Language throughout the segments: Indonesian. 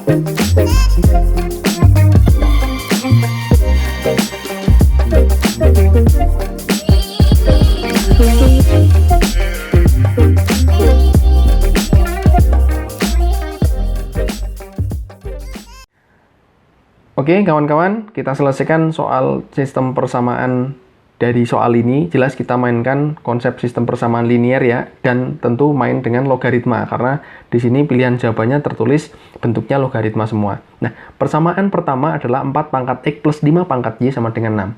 Oke kawan-kawan, kita selesaikan soal sistem persamaan dari soal ini. Jelas kita mainkan konsep sistem persamaan linear ya, dan tentu main dengan logaritma, karena di sini pilihan jawabannya tertulis bentuknya logaritma semua. Nah, persamaan pertama adalah 4 pangkat X plus 5 pangkat Y sama dengan 6.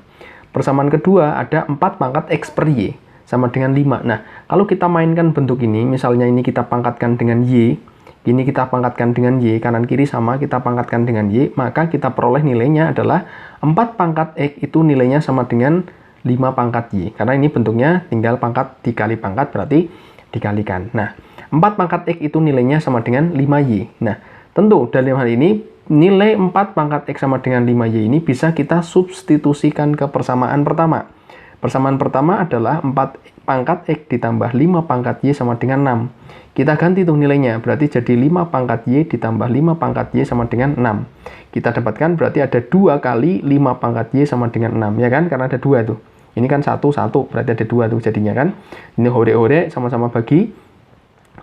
Persamaan kedua ada 4 pangkat X per Y sama dengan 5. Nah, kalau kita mainkan bentuk ini, misalnya ini kita pangkatkan dengan Y, ini kita pangkatkan dengan Y, kanan kiri sama kita pangkatkan dengan Y, maka kita peroleh nilainya adalah 4 pangkat X itu nilainya sama dengan 5 pangkat Y. Karena ini bentuknya tinggal pangkat dikali pangkat, berarti dikalikan. Nah, 4 pangkat X itu nilainya sama dengan 5Y. Nah, tentu dalam hal ini, nilai 4 pangkat X sama dengan 5Y ini bisa kita substitusikan ke persamaan pertama. Persamaan pertama adalah 4 pangkat X ditambah 5 pangkat Y sama dengan 6. Kita ganti tuh nilainya, berarti jadi 5 pangkat Y ditambah 5 pangkat Y sama dengan 6. Kita dapatkan berarti ada 2 kali 5 pangkat Y sama dengan 6, ya kan? Karena ada 2 tuh. Ini kan 1, berarti ada 2 tuh jadinya kan. Ini hore-hore sama-sama bagi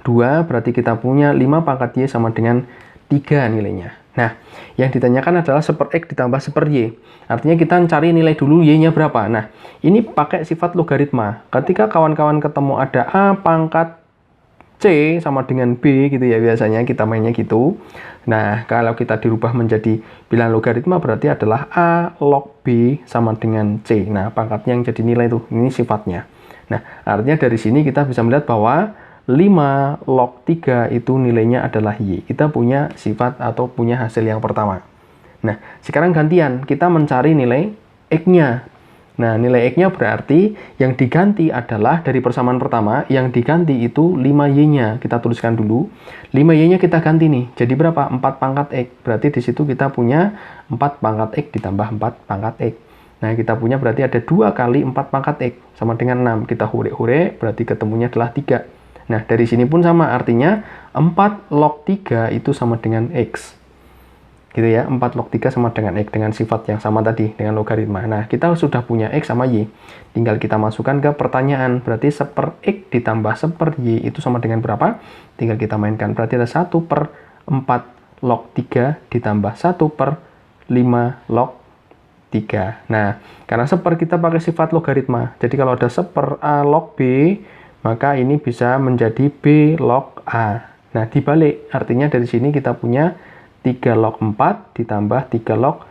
2, berarti kita punya 5 pangkat Y sama dengan 3 nilainya. Nah, yang ditanyakan adalah 1/X ditambah 1/Y. Artinya kita cari nilai dulu Y-nya berapa. Nah, ini pakai sifat logaritma. Ketika kawan-kawan ketemu ada A pangkat C sama dengan B gitu ya, biasanya kita mainnya gitu. Nah, kalau kita dirubah menjadi bilangan logaritma berarti adalah A log B sama dengan C. Nah, pangkatnya yang jadi nilai itu, ini sifatnya. Nah, artinya dari sini kita bisa melihat bahwa 5 log 3 itu nilainya adalah Y. Kita punya sifat atau punya hasil yang pertama. Nah, sekarang gantian, kita mencari nilai X-nya. Nah, nilai X-nya berarti yang diganti adalah dari persamaan pertama, yang diganti itu 5Y-nya. Kita tuliskan dulu. 5Y-nya kita ganti nih. Jadi berapa? 4 pangkat X. Berarti di situ kita punya 4 pangkat X ditambah 4 pangkat X. Nah, kita punya berarti ada 2 kali 4 pangkat X sama dengan 6. Kita hore-hore, berarti ketemunya adalah 3. Nah, dari sini pun sama. Artinya 4 log 3 itu sama dengan X. Gitu ya, 4 log 3 sama dengan X, dengan sifat yang sama tadi, dengan logaritma. Nah, kita sudah punya X sama Y. Tinggal kita masukkan ke pertanyaan. Berarti 1/X ditambah 1/Y itu sama dengan berapa? Tinggal kita mainkan. Berarti ada 1/4 log 3 ditambah 1/5 log 3. Nah, karena 1/, kita pakai sifat logaritma. Jadi kalau ada 1/A log B, maka ini bisa menjadi B log A. Nah, dibalik. Artinya dari sini kita punya 3 log 4 ditambah 3 log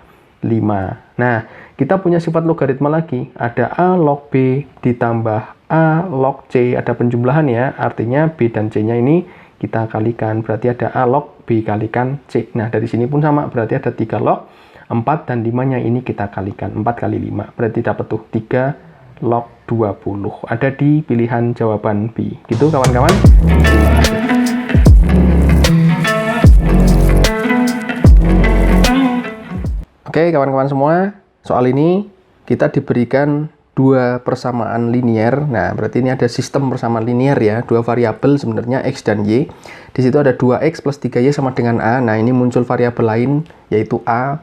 5. Nah, kita punya sifat logaritma lagi. Ada A log B ditambah A log C. Ada penjumlahan ya. Artinya B dan C-nya ini kita kalikan. Berarti ada A log B kalikan C. Nah, dari sini pun sama. Berarti ada 3 log 4 dan 5-nya ini kita kalikan. 4 kali 5. Berarti dapat tuh 3 log 20. Ada di pilihan jawaban B. Gitu kawan-kawan. Terima kasih. Oke kawan-kawan semua, soal ini kita diberikan 2 persamaan linear. Nah, berarti ini ada sistem persamaan linear ya, 2 variabel sebenarnya X dan Y. Di situ ada 2X plus 3Y sama dengan A. Nah, ini muncul variabel lain yaitu A.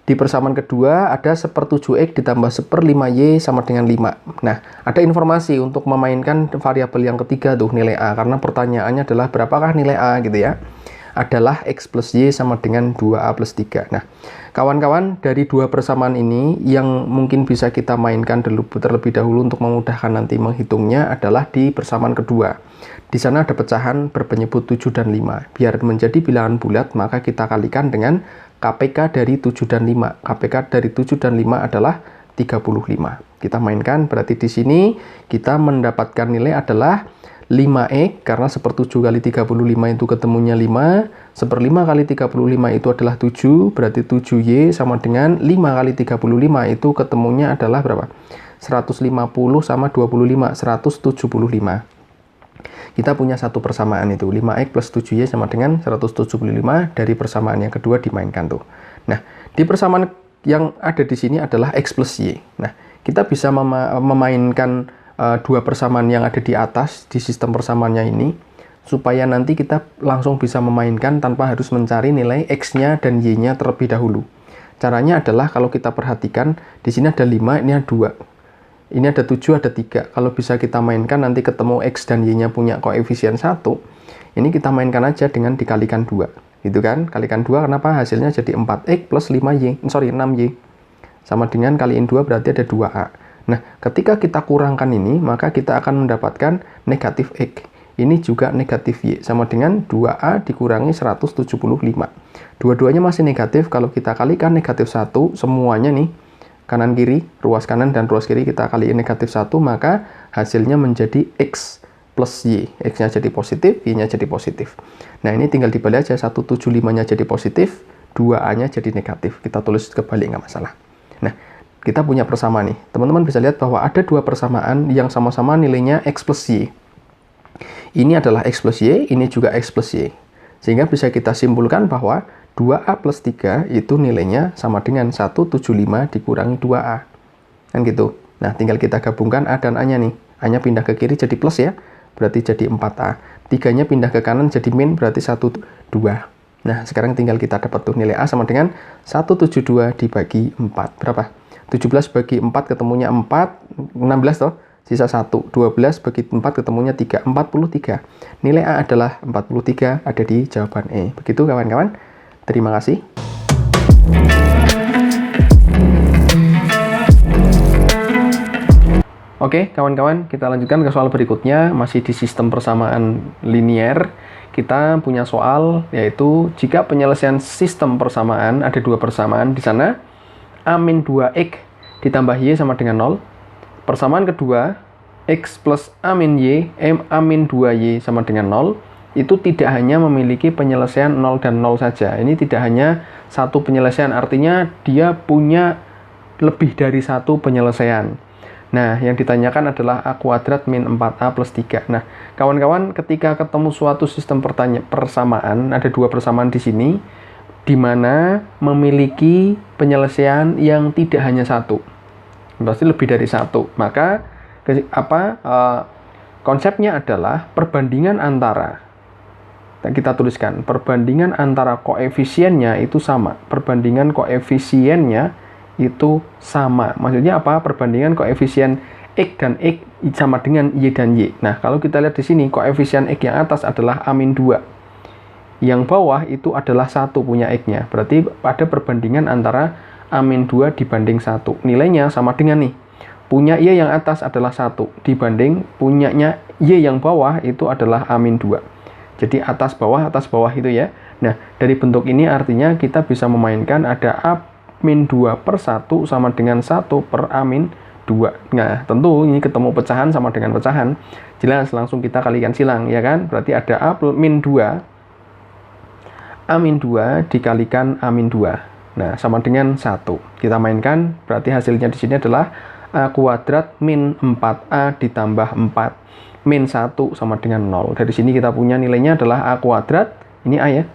Di persamaan kedua ada 1/7X ditambah 1/5Y sama dengan 5. Nah, ada informasi untuk memainkan variabel yang ketiga tuh, nilai A. Karena pertanyaannya adalah berapakah nilai A gitu ya. Adalah X plus Y sama dengan 2A plus 3. Nah, kawan-kawan, dari 2 persamaan ini yang mungkin bisa kita mainkan terlebih dahulu untuk memudahkan nanti menghitungnya adalah di persamaan kedua. Di sana ada pecahan berpenyebut 7 dan 5. Biar menjadi bilangan bulat, maka kita kalikan dengan KPK dari 7 dan 5. KPK dari 7 dan 5 adalah 35. Kita mainkan, berarti di sini kita mendapatkan nilai adalah 5X, karena 1/7 kali 35 itu ketemunya 5. 1/5 kali 35 itu adalah 7, berarti 7Y sama dengan 5 kali 35 itu ketemunya adalah berapa? 150 sama 25, 175. Kita punya satu persamaan itu, 5X plus 7Y sama dengan 175. Dari persamaan yang kedua dimainkan tuh. Nah, di persamaan yang ada di sini adalah X plus Y. Nah, kita bisa memainkan 2 persamaan yang ada di atas di sistem persamaannya ini. supaya nanti kita langsung bisa memainkan tanpa harus mencari nilai X-nya dan Y-nya terlebih dahulu. Caranya adalah kalau kita perhatikan, di sini ada 5, ini ada 2. Ini ada 7, ada 3. Kalau bisa kita mainkan nanti ketemu X dan Y-nya punya koefisien 1, ini kita mainkan aja dengan dikalikan 2. Gitu kan? Kalikan 2, kenapa? Hasilnya jadi 4X plus 6Y. Sama dengan kaliin 2 berarti ada 2A. Nah, ketika kita kurangkan ini, maka kita akan mendapatkan negatif X. Ini juga negatif Y, sama dengan 2A dikurangi 175. Dua-duanya masih negatif, kalau kita kalikan negatif 1, semuanya nih, kanan kiri, ruas kanan dan ruas kiri kita kaliin negatif 1, maka hasilnya menjadi X plus Y. X-nya jadi positif, Y-nya jadi positif. Nah, ini tinggal dibalik aja, 175-nya jadi positif, 2A-nya jadi negatif. Kita tulis kebalik, nggak masalah. Nah, kita punya persamaan nih. Teman-teman bisa lihat bahwa ada dua persamaan yang sama-sama nilainya X plus Y. Ini adalah X plus Y, ini juga X plus Y. Sehingga bisa kita simpulkan bahwa 2A plus 3 itu nilainya sama dengan 175 dikurangi 2A. Kan gitu. Nah, tinggal kita gabungkan A dan A-nya nih. A-nya pindah ke kiri jadi plus ya, berarti jadi 4A. 3-nya pindah ke kanan jadi min, berarti 1, 2. Nah, sekarang tinggal kita dapat tuh nilai A sama dengan 172 dibagi 4. Berapa? 17 bagi 4 ketemunya 4, 16 toh. Sisa 1, 12 bagi 4 ketemunya 3, 43. Nilai A adalah 43, ada di jawaban E. Begitu kawan-kawan. Terima kasih. Oke, kawan-kawan, kita lanjutkan ke soal berikutnya. Masih di sistem persamaan linier. Kita punya soal, yaitu jika penyelesaian sistem persamaan, ada dua persamaan di sana. A-2X ditambah Y sama dengan 0. Persamaan kedua, X plus A-Y, A-2Y sama dengan 0, itu tidak hanya memiliki penyelesaian 0 dan 0 saja. Ini tidak hanya satu penyelesaian, artinya dia punya lebih dari satu penyelesaian. Nah, yang ditanyakan adalah A kuadrat min 4A plus 3. Nah, kawan-kawan, ketika ketemu suatu sistem persamaan, ada dua persamaan di sini, di mana memiliki penyelesaian yang tidak hanya satu. Pasti lebih dari satu. Maka konsepnya adalah perbandingan antara, kita tuliskan perbandingan antara koefisiennya itu sama. Perbandingan koefisiennya itu sama. Maksudnya apa? Perbandingan koefisien X dan X sama dengan Y dan Y. Nah, kalau kita lihat di sini, koefisien X yang atas adalah A-2. Yang bawah itu adalah 1 punya X-nya. Berarti ada perbandingan antara A-2 dibanding 1. Nilainya sama dengan nih. Punya Y yang atas adalah 1 dibanding punyanya Y yang bawah itu adalah A-2. Jadi atas bawah itu ya. Nah, dari bentuk ini artinya kita bisa memainkan ada A-2 per 1 sama dengan 1 per A-2. Nah, tentu ini ketemu pecahan sama dengan pecahan. Jelas, langsung kita kalikan silang, ya kan? Berarti ada A-2 dikalikan A-2. Nah, sama dengan 1. Kita mainkan, berarti hasilnya di sini adalah A kuadrat min 4A ditambah 4. Min 1 sama dengan 0. Dari sini kita punya nilainya adalah A kuadrat, ini A ya,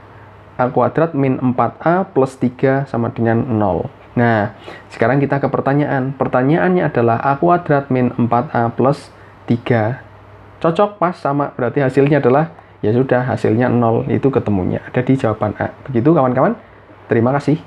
A kuadrat min 4A plus 3 sama dengan 0. Nah, sekarang kita ke pertanyaan. Pertanyaannya adalah A kuadrat min 4A plus 3. Cocok, pas, sama. Berarti hasilnya adalah, ya sudah, hasilnya 0. Itu ketemunya. Ada di jawaban A. Begitu kawan-kawan. Terima kasih.